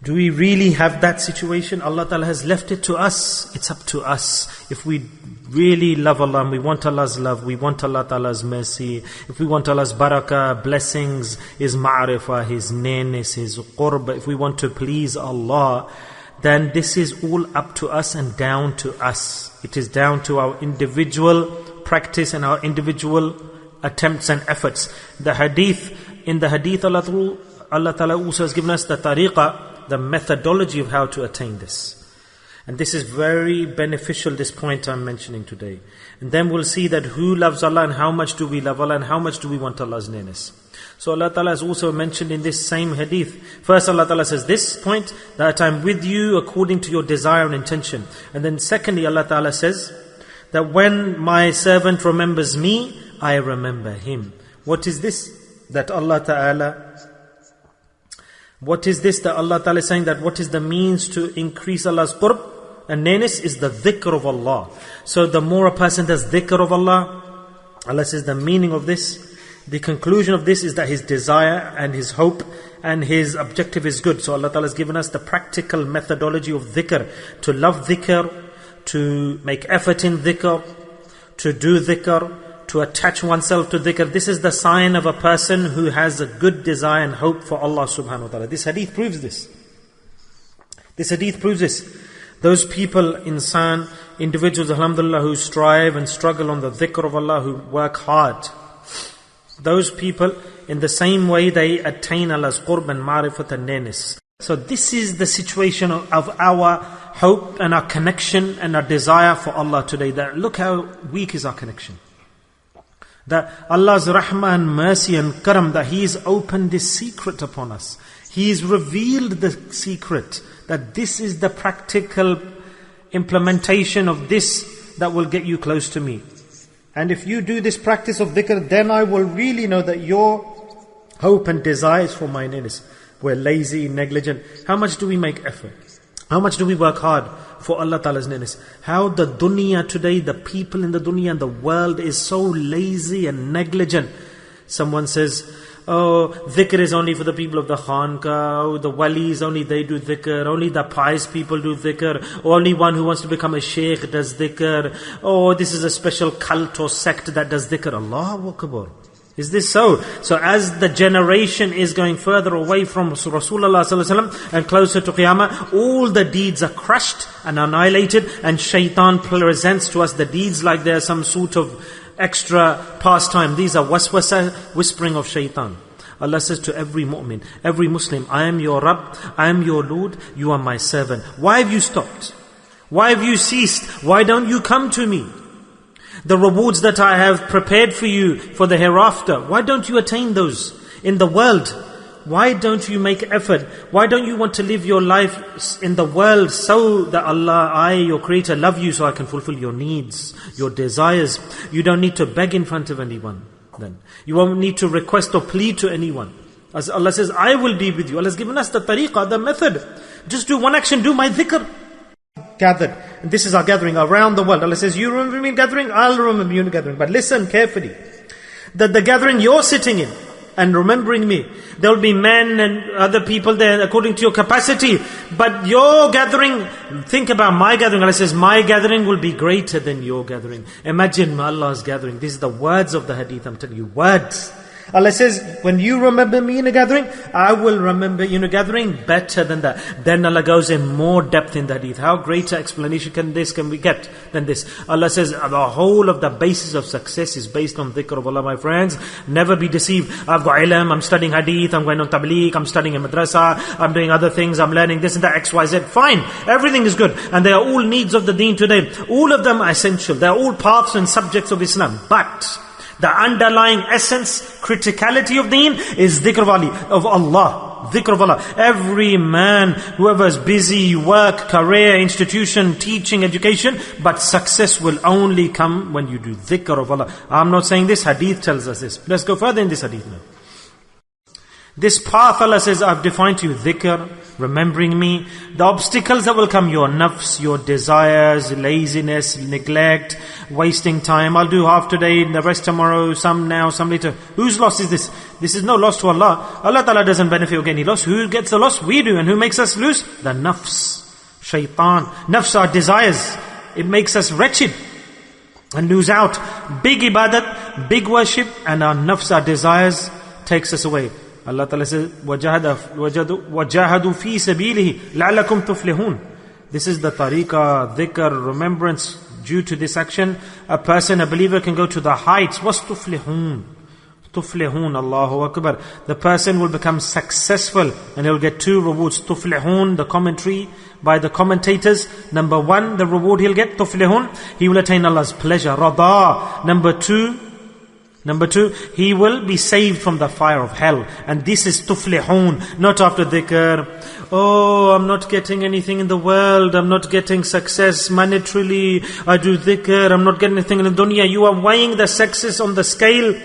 Do we really have that situation? Allah Ta'ala has left it to us. It's up to us. If we really love Allah and we want Allah's love, we want Allah Ta'ala's mercy, if we want Allah's barakah, blessings, His ma'rifah, His nearness, His qurb, if we want to please Allah, then this is all up to us and down to us. It is down to our individual practice and our individual attempts and efforts. In the hadith, Allah Ta'ala also has given us the tariqah, the methodology of how to attain this. And this is very beneficial, this point I'm mentioning today. And then we'll see that who loves Allah and how much do we love Allah and how much do we want Allah's nearness. So Allah Ta'ala has also mentioned in this same hadith. First Allah Ta'ala says this point, that I'm with you according to your desire and intention. And then secondly Allah Ta'ala says that when my servant remembers me, I remember him. What is this? That Allah Ta'ala is saying that what is the means to increase Allah's qurb and nearness is the dhikr of Allah. So the more a person does dhikr of Allah, Allah says the meaning of this, the conclusion of this is that his desire and his hope and his objective is good. So Allah Ta'ala has given us the practical methodology of dhikr, to love dhikr, to make effort in dhikr, to do dhikr, to attach oneself to dhikr. This is the sign of a person who has a good desire and hope for Allah subhanahu wa ta'ala. This hadith proves this. This hadith proves this. Those people, individuals, alhamdulillah, who strive and struggle on the dhikr of Allah, who work hard, those people, in the same way they attain Allah's qurb and ma'rifat and nearness. So this is the situation of our hope and our connection and our desire for Allah today. That look how weak is our connection. That Allah's rahmah and mercy and karam, that He has opened this secret upon us. He has revealed the secret, that this is the practical implementation of this that will get you close to me. And if you do this practice of dhikr, then I will really know that your hope and desire is for my nearness. We're lazy, negligent. How much do we make effort? How much do we work hard for Allah Ta'ala's nearness? How the dunya today, the people in the dunya and the world is so lazy and negligent. Someone says, oh, dhikr is only for the people of the khanqah, oh, the walis, only they do dhikr, only the pious people do dhikr, only one who wants to become a sheikh does dhikr, oh, this is a special cult or sect that does dhikr. Allahu Akbar. Is this so? So as the generation is going further away from Rasulullah sallallahu alaihi wasallam and closer to Qiyamah, all the deeds are crushed and annihilated, and shaitan presents to us the deeds like they're some sort of extra pastime. These are waswasa, whispering of shaitan. Allah says to every mu'min, every Muslim, I am your Rabb, I am your Lord, you are my servant. Why have you stopped? Why have you ceased? Why don't you come to me? The rewards that I have prepared for you for the hereafter, why don't you attain those in the world? Why don't you make effort? Why don't you want to live your life in the world so that Allah, I, your Creator, love you so I can fulfill your needs, your desires? You don't need to beg in front of anyone then. You won't need to request or plead to anyone. As Allah says, I will be with you. Allah has given us the tariqah, the method. Just do one action, do my dhikr. Gathered. And this is our gathering around the world. Allah says, you remember me in gathering? I'll remember you in gathering. But listen carefully. That the gathering you're sitting in and remembering me, there will be men and other people there according to your capacity. But your gathering, think about my gathering. Allah says, my gathering will be greater than your gathering. Imagine Allah's gathering. These are the words of the hadith. I'm telling you, words. Allah says, when you remember me in a gathering, I will remember you in a gathering better than that. Then Allah goes in more depth in the hadith. How greater explanation can we get than this? Allah says, the whole of the basis of success is based on dhikr of Allah, my friends. Never be deceived. I've got ilm, I'm studying hadith, I'm going on tabligh, I'm studying in madrasa, I'm doing other things, I'm learning this and that, X, Y, Z. Fine. Everything is good. And they are all needs of the deen today. All of them are essential. They are all paths and subjects of Islam. But the underlying essence, criticality of deen is dhikr of Allah. Dhikr of Allah. Every man, whoever is busy, work, career, institution, teaching, education, but success will only come when you do dhikr of Allah. I'm not saying this, hadith tells us this. Let's go further in this hadith now. This path, Allah says, I've defined to you dhikr, remembering me. The obstacles that will come, your nafs, your desires, laziness, neglect, wasting time. I'll do half today, the rest tomorrow, some now, some later. Whose loss is this? This is no loss to Allah. Allah Ta'ala doesn't benefit or get any loss. Who gets the loss? We do. And who makes us lose? The nafs, shaitan. Nafs are desires. It makes us wretched and lose out. Big ibadat, big worship, and our nafs, our desires, takes us away. Allah Ta'ala says, وَجَاهَدُوا فِي سَبِيلِهِ لَعَلَّكُمْ تُفْلِحُونَ. This is the tariqah, dhikr, remembrance. Due to this action, a person, a believer can go to the heights. What's tuflihun? Tuflihun, Allahu Akbar. The person will become successful and he'll get 2 rewards. Tuflihun, the commentary by the commentators. Number 1, the reward he'll get, tuflihun, he will attain Allah's pleasure. Rada. Number two, he will be saved from the fire of hell. And this is tuflihun, not after dhikr. Oh, I'm not getting anything in the world. I'm not getting success monetarily. I do dhikr. I'm not getting anything in the dunya. You are weighing the success on the scale.